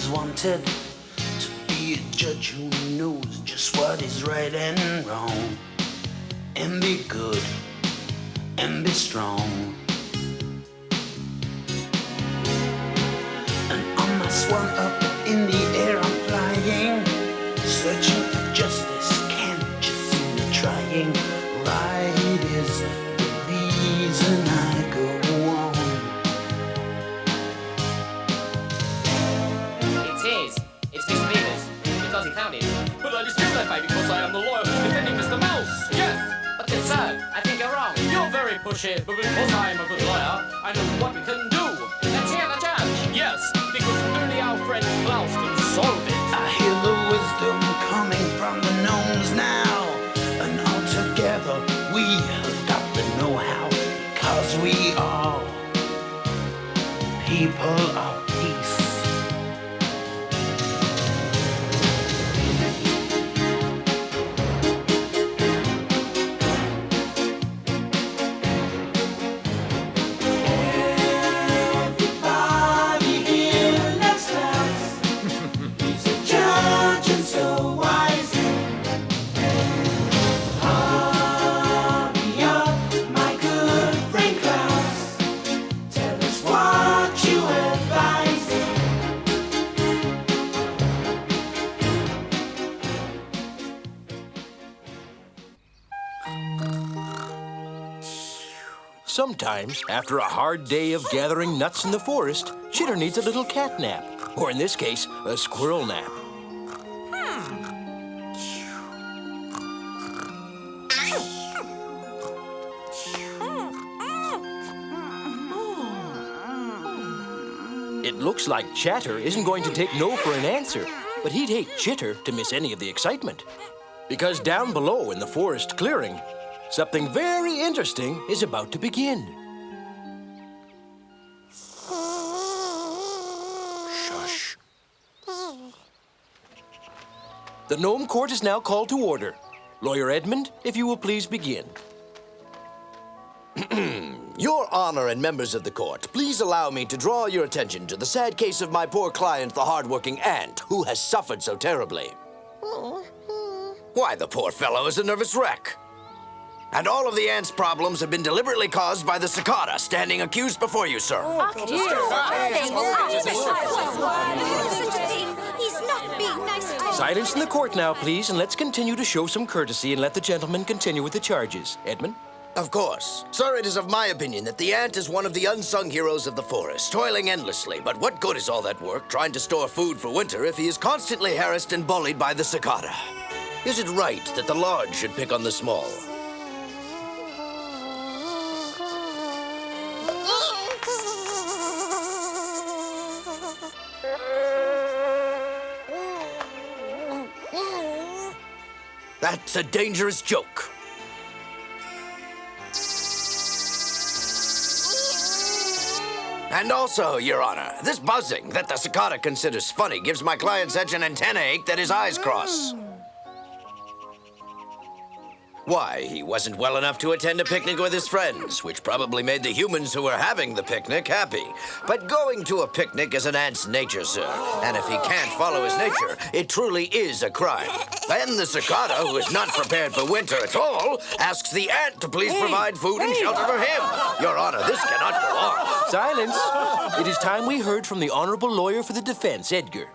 always wanted to be a judge who knows just what is right and wrong, and be good and be strong. And on my swan up in the air I'm flying, searching for justice, can't you see me trying? Right is the reason I go on. It's Mr. Beagle's, because he found it. But I dispute that fact because I am the lawyer who's defending Mr. Mouse. Yes, but then, sir, I think you're wrong. You're very pushy, but because I'm a good lawyer, I know what we can do. Let's hear the judge. Yes, because only our friend Klaus can solve it. I hear the wisdom coming from the gnomes now, and all together we have got the know-how, because we are people of peace. Sometimes, after a hard day of gathering nuts in the forest, Chitter needs a little cat nap, or in this case, a squirrel nap. It looks like Chatter isn't going to take no for an answer, but he'd hate Chitter to miss any of the excitement. Because down below in the forest clearing, something very interesting is about to begin. Shush. The Gnome Court is now called to order. Lawyer Edmund, if you will please begin. Your Honor and members of the court, please allow me to draw your attention to the sad case of my poor client, the hard-working ant, who has suffered so terribly. Why, the poor fellow is a nervous wreck. And all of the ant's problems have been deliberately caused by the cicada standing accused before you, sir. He's not being nice to me. Silence in the court now, please, and let's continue to show some courtesy and let the gentleman continue with the charges. Edmund? Of course. Sir, it is of my opinion that the ant is one of the unsung heroes of the forest, toiling endlessly. But what good is all that work trying to store food for winter if he is constantly harassed and bullied by the cicada? Is it right that the large should pick on the small? That's a dangerous joke. And also, Your Honor, this buzzing that the cicada considers funny gives my client such an antenna ache that his eyes cross. Why, he wasn't well enough to attend a picnic with his friends, which probably made the humans who were having the picnic happy. But going to a picnic is an ant's nature, sir. And if he can't follow his nature, it truly is a crime. Then the cicada, who is not prepared for winter at all, asks the ant to please provide food and shelter for him. Your Honor, this cannot go on. Silence. It is time we heard from the honorable lawyer for the defense, Edgar.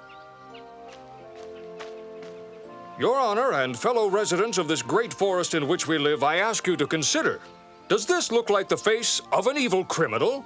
Your Honor and fellow residents of this great forest in which we live, I ask you to consider, does this look like the face of an evil criminal?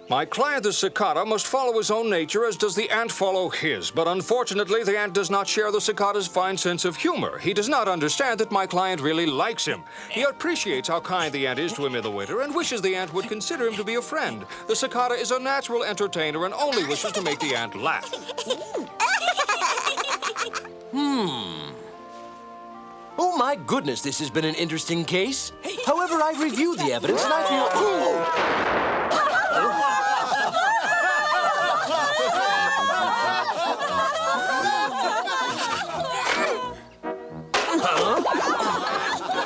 My client, the cicada, must follow his own nature, as does the ant follow his. But unfortunately, the ant does not share the cicada's fine sense of humor. He does not understand that my client really likes him. He appreciates how kind the ant is to him in the winter and wishes the ant would consider him to be a friend. The cicada is a natural entertainer and only wishes to make the ant laugh. Oh, my goodness, this has been an interesting case. However, I've reviewed the evidence and I feel...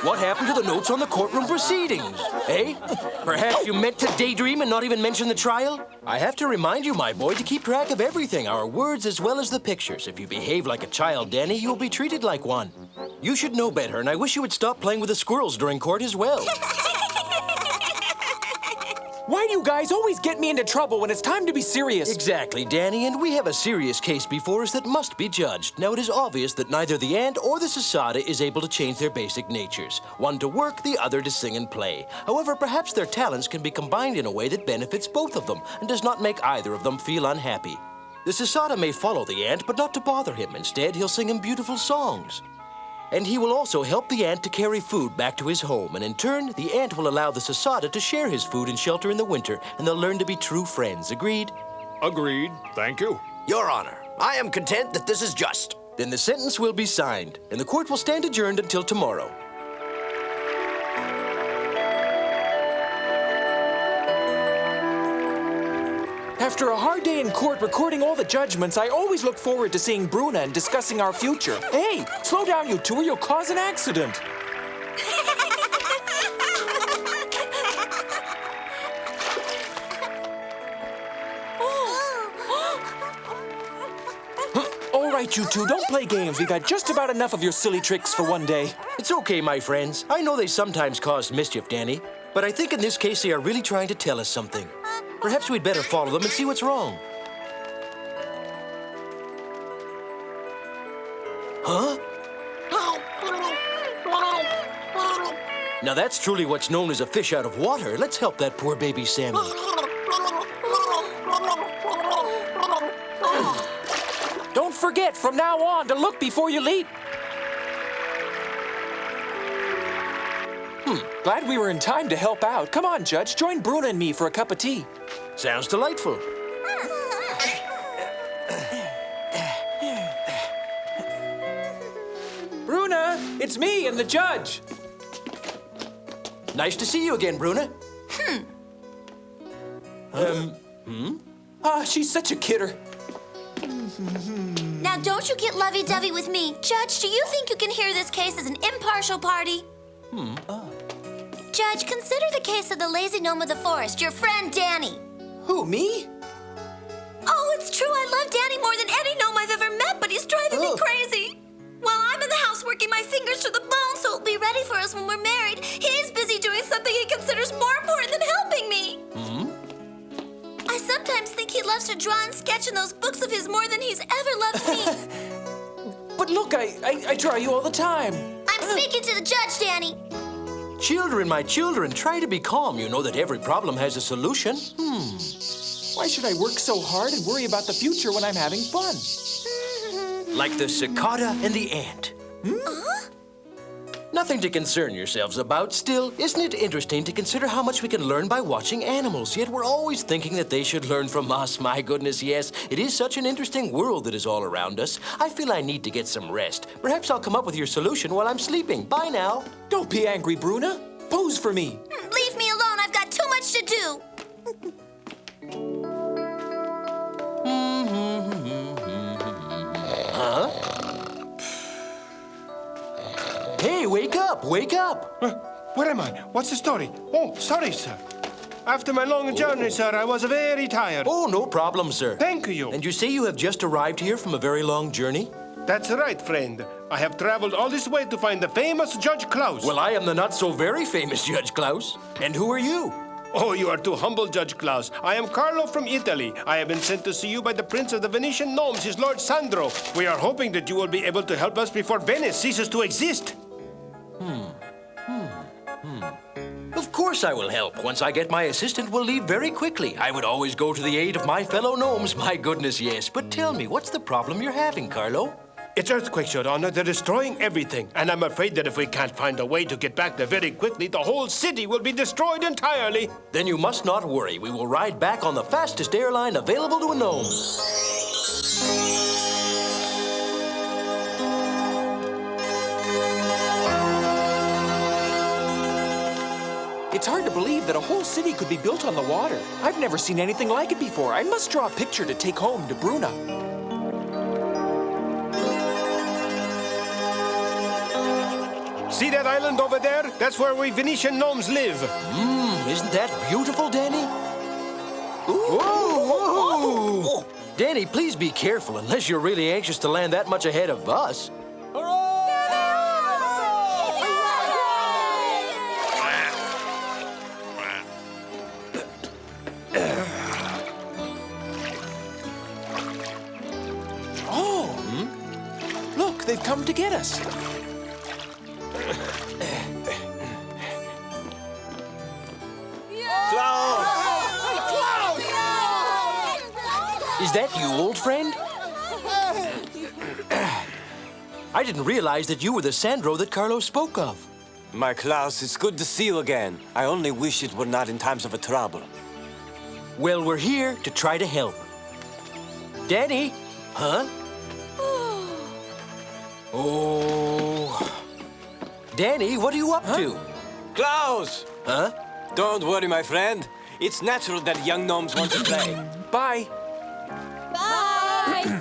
What happened to the notes on the courtroom proceedings? Eh? Perhaps you meant to daydream and not even mention the trial? I have to remind you, my boy, to keep track of everything, our words as well as the pictures. If you behave like a child, Dany, you'll be treated like one. You should know better, and I wish you would stop playing with the squirrels during court as well. Why do you guys always get me into trouble when it's time to be serious? Exactly, Dany, and we have a serious case before us that must be judged. Now, it is obvious that neither the ant or the cicada is able to change their basic natures. One to work, the other to sing and play. However, perhaps their talents can be combined in a way that benefits both of them and does not make either of them feel unhappy. The cicada may follow the ant, but not to bother him. Instead, he'll sing him beautiful songs. And he will also help the ant to carry food back to his home, and in turn, the ant will allow the cicada to share his food and shelter in the winter, and they'll learn to be true friends. Agreed? Agreed. Thank you. Your Honor, I am content that this is just. Then the sentence will be signed, and the court will stand adjourned until tomorrow. After a hard day in court recording all the judgments, I always look forward to seeing Bruna and discussing our future. Hey, slow down, you two, or you'll cause an accident. All right, you two, don't play games. We've had just about enough of your silly tricks for one day. It's okay, my friends. I know they sometimes cause mischief, Dany, but I think in this case they are really trying to tell us something. Perhaps we'd better follow them and see what's wrong. Huh? Now that's truly what's known as a fish out of water. Let's help that poor baby Sammy. Don't forget, from now on, to look before you leap. Glad we were in time to help out. Come on, Judge, join Bruna and me for a cup of tea. Sounds delightful. Bruna, it's me and the judge. Nice to see you again, Bruna. She's such a kidder. Now, don't you get lovey-dovey with me. Judge, do you think you can hear this case as an impartial party? Judge, consider the case of the lazy gnome of the forest, your friend Dany. Who, me? Oh, it's true. I love Dany more than any gnome I've ever met, but he's driving me crazy. While I'm in the house working my fingers to the bone so it'll be ready for us when we're married, he's busy doing something he considers more important than helping me. I sometimes think he loves to draw and sketch in those books of his more than he's ever loved me. But look, I draw you all the time. I'm speaking to the judge, Dany. Children, my children, try to be calm. You know that every problem has a solution. Why should I work so hard and worry about the future when I'm having fun? Like the cicada and the ant. Nothing to concern yourselves about. Still, isn't it interesting to consider how much we can learn by watching animals? Yet we're always thinking that they should learn from us. My goodness, yes. It is such an interesting world that is all around us. I feel I need to get some rest. Perhaps I'll come up with your solution while I'm sleeping. Bye now. Don't be angry, Bruna. Pose for me. Leave me alone. I've got too much to do. Hey, wake up, wake up. Where am I? What's the story? Oh, sorry, sir. After my long journey, sir, I was very tired. Oh, no problem, sir. Thank you. And you say you have just arrived here from a very long journey? That's right, friend. I have traveled all this way to find the famous Judge Klaus. Well, I am the not-so-very-famous Judge Klaus. And who are you? Oh, you are too humble, Judge Klaus. I am Carlo from Italy. I have been sent to see you by the Prince of the Venetian Gnomes, his Lord Sandro. We are hoping that you will be able to help us before Venice ceases to exist. Of course I will help. Once I get my assistant, we'll leave very quickly. I would always go to the aid of my fellow gnomes. My goodness, yes. But tell me, what's the problem you're having, Carlo? It's earthquakes, Your Honor. They're destroying everything. And I'm afraid that if we can't find a way to get back there very quickly, the whole city will be destroyed entirely. Then you must not worry. We will ride back on the fastest airline available to a gnome. It's hard to believe that a whole city could be built on the water. I've never seen anything like it before. I must draw a picture to take home to Bruna. See that island over there? That's where we Venetian gnomes live. Isn't that beautiful, Dany? Ooh. Dany, please be careful unless you're really anxious to land that much ahead of us. Look, they've come to get us. Is that you, old friend? I didn't realize that you were the Sandro that Carlos spoke of. My Klaus, it's good to see you again. I only wish it were not in times of a trouble. Well, we're here to try to help. Dany? Huh? Oh. Dany, what are you up to? Klaus! Huh? Don't worry, my friend. It's natural that young gnomes want to play. Bye. Bye!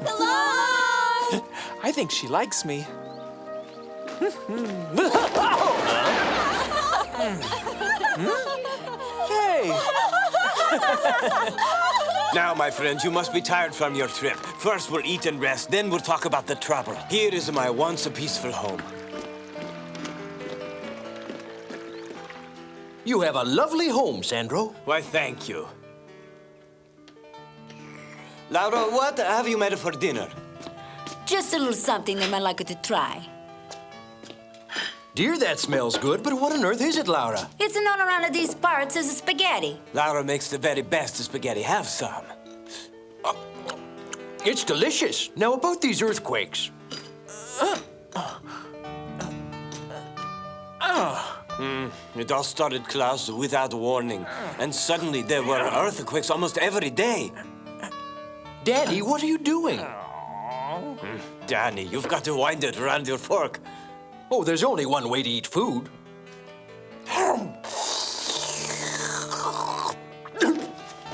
Hello! I think she likes me. Hey! Now, my friends, you must be tired from your trip. First, we'll eat and rest, then we'll talk about the trouble. Here is my once a peaceful home. You have a lovely home, Sandro. Why, thank you. Laura, what have you made for dinner? Just a little something that might like you to try. Dear, that smells good, but what on earth is it, Laura? It's known around these parts as a spaghetti. Laura makes the very best spaghetti. Have some. It's delicious. Now, about these earthquakes. It all started, Klaus, without warning. And suddenly there were earthquakes almost every day. Dany, what are you doing? Dany, you've got to wind it around your fork. Oh, there's only one way to eat food.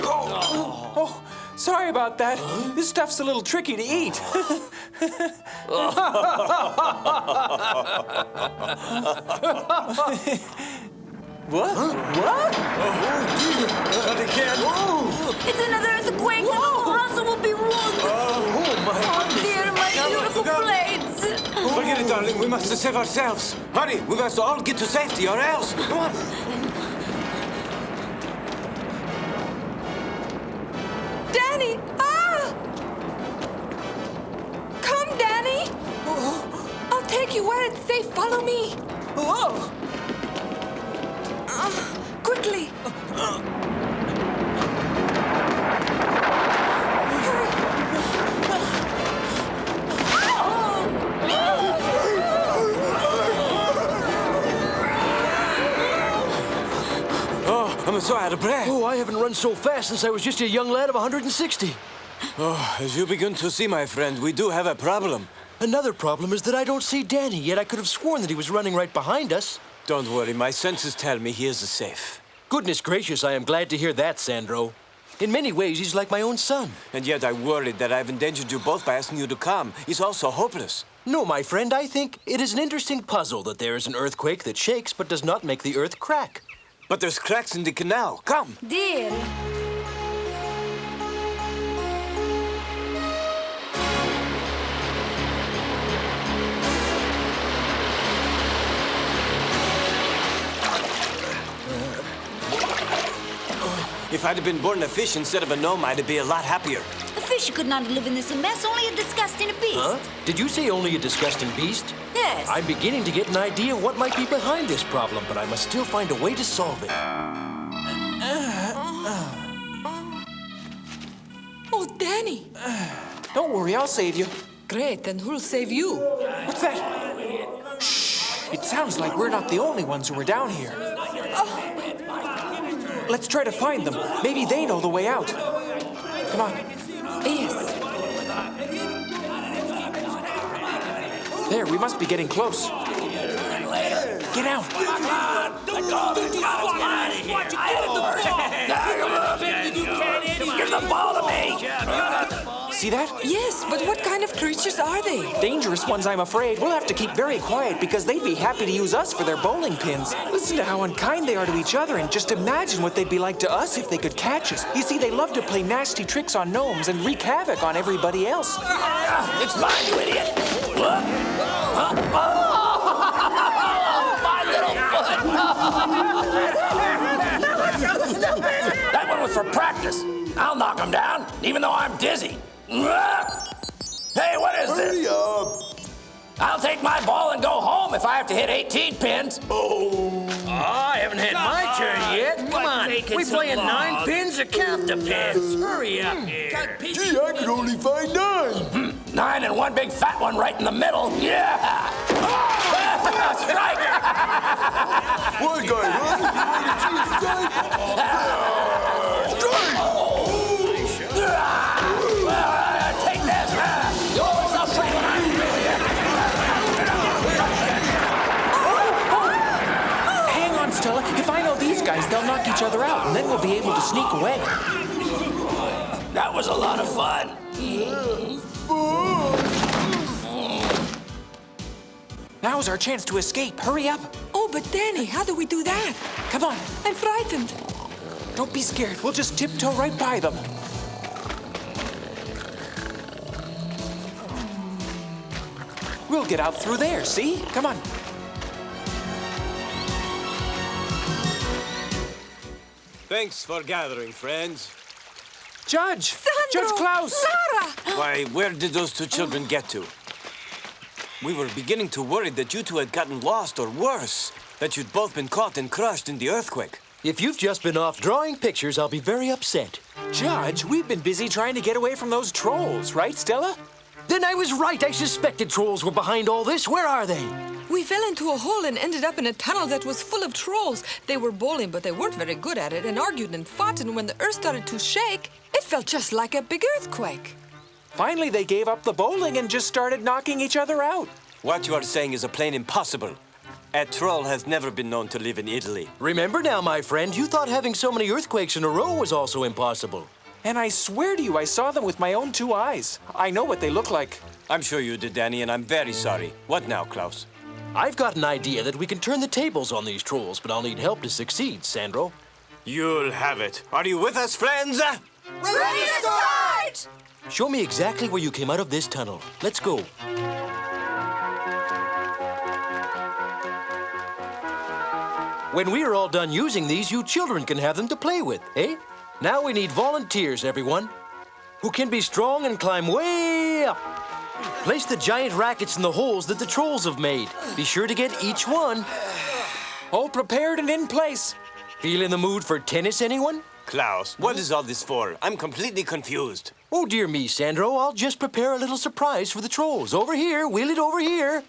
Oh, sorry about that. This stuff's a little tricky to eat. What? What? Not again. It's another earthquake. The whole house will be ruined. Oh, dear, my beautiful plates. Forget it, darling. We must save ourselves. Hurry, we must all get to safety or else. Come on. Dany! Ah! Come, Dany! I'll take you where it's safe. Follow me. Whoa! Quickly. Oh, I'm so out of breath. Oh, I haven't run so fast since I was just a young lad of 160. Oh, as you begin to see, my friend, we do have a problem. Another problem is that I don't see Dany, yet I could have sworn that he was running right behind us. Don't worry, my senses tell me he is safe. Goodness gracious, I am glad to hear that, Sandro. In many ways, he's like my own son. And yet I worried that I've endangered you both by asking you to come. He's also hopeless. No, my friend, I think it is an interesting puzzle that there is an earthquake that shakes but does not make the earth crack. But there's cracks in the canal. Come. Dear. If I'd have been born a fish instead of a gnome, I'd be a lot happier. A fish could not live in this mess, only a disgusting beast. Huh? Did you say only a disgusting beast? Yes. I'm beginning to get an idea of what might be behind this problem, but I must still find a way to solve it. Oh, Dany. Don't worry, I'll save you. Great, and who'll save you? What's that? Shh! It sounds like we're not the only ones who are down here. Let's try to find them. Maybe they know the way out. Come on. Yes. There, we must be getting close. Get out. Give the ball to me! See that? Yes, but what kind of creatures are they? Dangerous ones, I'm afraid. We'll have to keep very quiet because they'd be happy to use us for their bowling pins. Listen to how unkind they are to each other, and just imagine what they'd be like to us if they could catch us. You see, they love to play nasty tricks on gnomes and wreak havoc on everybody else. It's mine, you idiot! What? My little foot! That one was for practice. I'll knock him down, even though I'm dizzy. Hey, what is this? I'll take my ball and go home if I have to hit 18 pins. Oh, I haven't had my turn yet. Come on, we playing 9 pins or count the pins? Hurry up here. Gee, I could only find 9. 9 and one big fat one right in the middle. Yeah! Strike! One guy, huh? You want to see a strike? Strike! Take this! You always so strike! Hang on, Stella. If I know these guys, they'll knock each other out, and then we'll be able to sneak away. That was a lot of fun. Now's our chance to escape. Hurry up. Oh, but Dany, how do we do that? Come on. I'm frightened. Don't be scared. We'll just tiptoe right by them. We'll get out through there, see? Come on. Thanks for gathering, friends. Judge! Sandro! Judge Klaus! Lara! Why, where did those 2 children get to? We were beginning to worry that you two had gotten lost, or worse, that you'd both been caught and crushed in the earthquake. If you've just been off drawing pictures, I'll be very upset. Judge, we've been busy trying to get away from those trolls, right, Stella? Then I was right. I suspected trolls were behind all this. Where are they? We fell into a hole and ended up in a tunnel that was full of trolls. They were bowling, but they weren't very good at it, and argued and fought, and when the earth started to shake, it felt just like a big earthquake. Finally, they gave up the bowling and just started knocking each other out. What you are saying is a plain impossible. A troll has never been known to live in Italy. Remember now, my friend, you thought having so many earthquakes in a row was also impossible. And I swear to you, I saw them with my own 2 eyes. I know what they look like. I'm sure you did, Dany, and I'm very sorry. What now, Klaus? I've got an idea that we can turn the tables on these trolls, but I'll need help to succeed, Sandro. You'll have it. Are you with us, friends? Ready to start! Show me exactly where you came out of this tunnel. Let's go. When we are all done using these, you children can have them to play with, eh? Now we need volunteers, everyone, who can be strong and climb way up. Place the giant rackets in the holes that the trolls have made. Be sure to get each one. All prepared and in place. Feel in the mood for tennis, anyone? Klaus, what is all this for? I'm completely confused. Oh, dear me, Sandro. I'll just prepare a little surprise for the trolls. Over here. Wheel it over here.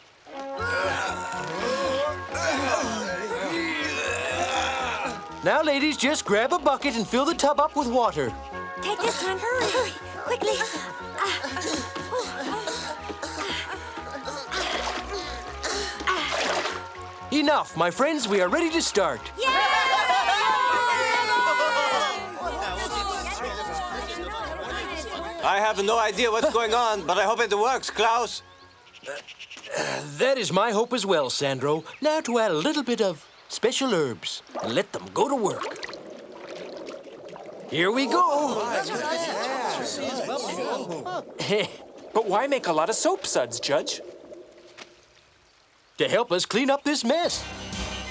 Now, ladies, just grab a bucket and fill the tub up with water. Take this one. Hurry, quickly. Enough, my friends. We are ready to start. I have no idea what's going on, but I hope it works, Klaus. That is my hope as well, Sandro. Now to add a little bit of special herbs. Let them go to work. Here we go. But why make a lot of soap suds, Judge? To help us clean up this mess.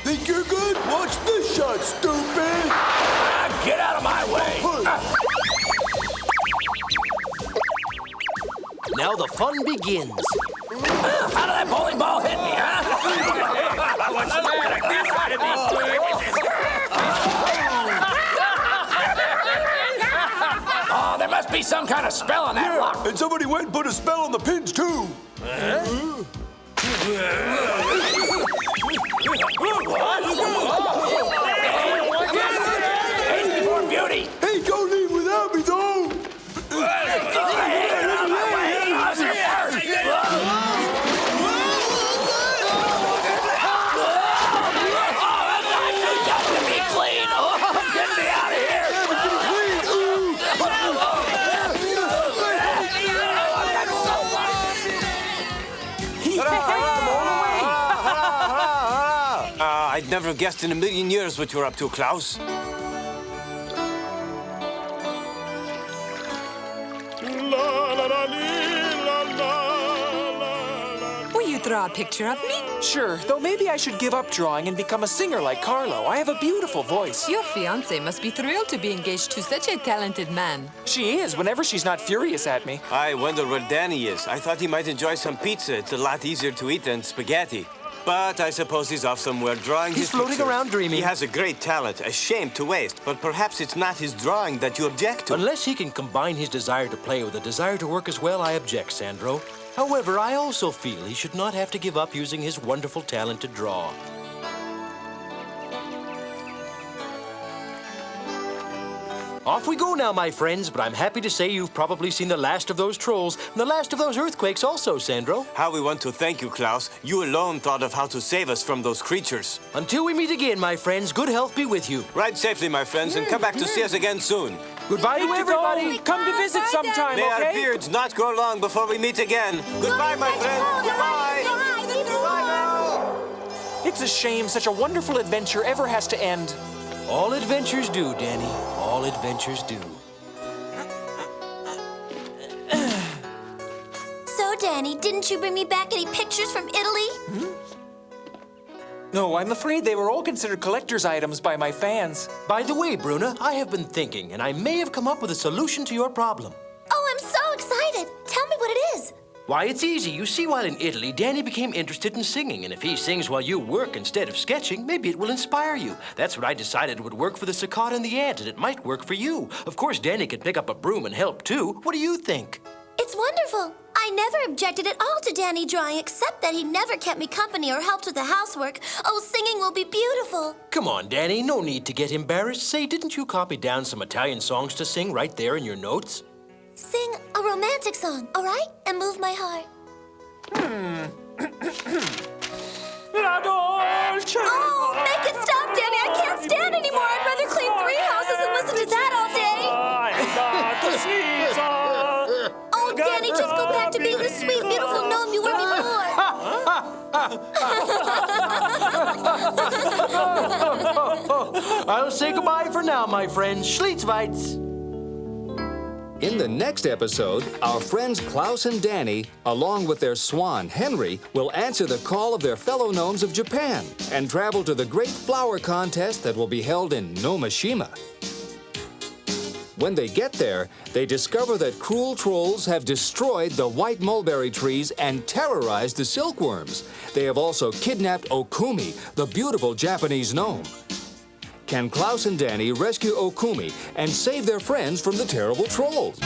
Think you're good? Watch this shot, stupid! Get out of my way! Now the fun begins. How did that bowling ball hit me, huh? What's the matter? Oh, there must be some kind of spell on that rock. And somebody went and put a spell on the pins, too. Haste before beauty. Hey, don't leave without me, though. I'd never guessed in a million years what you're up to, Klaus. Will you draw a picture of me? Sure, though maybe I should give up drawing and become a singer like Carlo. I have a beautiful voice. Your fiancée must be thrilled to be engaged to such a talented man. She is, whenever she's not furious at me. I wonder where Dany is. I thought he might enjoy some pizza. It's a lot easier to eat than spaghetti. But I suppose he's off somewhere drawing his He's floating pictures. around dreaming. He has a great talent, a shame to waste. But perhaps it's not his drawing that you object to. Unless he can combine his desire to play with a desire to work as well, I object, Sandro. However, I also feel he should not have to give up using his wonderful talent to draw. Off we go now, my friends, but I'm happy to say you've probably seen the last of those trolls and the last of those earthquakes also, Sandro. How we want to thank you, Klaus. You alone thought of how to save us from those creatures. Until we meet again, my friends, good health be with you. Ride safely, my friends, and come back to see us again soon. Goodbye to everybody. Come to visit sometime, May okay? our beards not grow long before we meet again. Goodbye, my friend. Goodbye. Goodbye now. It's a shame such a wonderful adventure ever has to end. All adventures do, Dany. All adventures do. So, Dany, didn't you bring me back any pictures from Italy? No, I'm afraid they were all considered collector's items by my fans. By the way, Bruna, I have been thinking, and I may have come up with a solution to your problem. Oh, I'm so excited. Tell me what it is. Why, it's easy. You see, while in Italy, Dany became interested in singing, and if he sings while you work instead of sketching, maybe it will inspire you. That's what I decided would work for the cicada and the ant, and it might work for you. Of course, Dany could pick up a broom and help, too. What do you think? It's wonderful. I never objected at all to Dany drawing, except that he never kept me company or helped with the housework. Oh, singing will be beautiful. Come on, Dany, no need to get embarrassed. Say, didn't you copy down some Italian songs to sing right there in your notes? Sing a romantic song, all right? And move my heart. La dolce. Oh, make it stop, Dany. I can't stand anymore. I'd rather clean 3 houses than listen to that all day. Oh, Dany, just go back to being the sweet, beautiful gnome you were before. I'll say goodbye for now, my friends. Schlitzweitz. In the next episode, our friends Klaus and Dany, along with their swan, Henry, will answer the call of their fellow gnomes of Japan and travel to the great flower contest that will be held in Nomashima. When they get there, they discover that cruel trolls have destroyed the white mulberry trees and terrorized the silkworms. They have also kidnapped Okumi, the beautiful Japanese gnome. Can Klaus and Dany rescue Okumi and save their friends from the terrible trolls?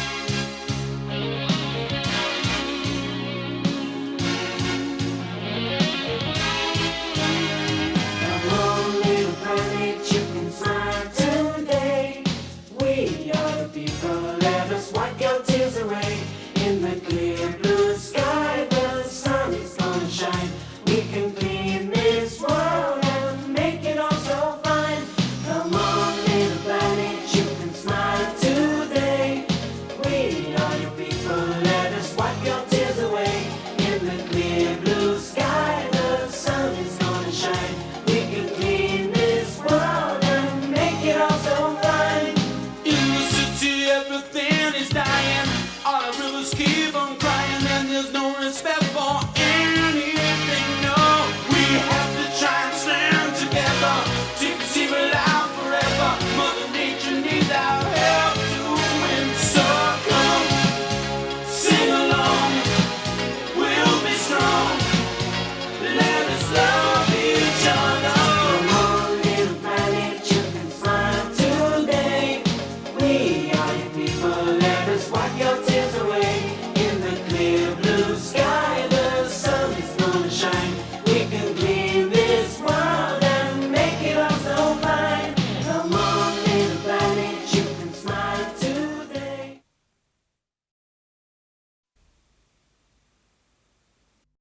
Together.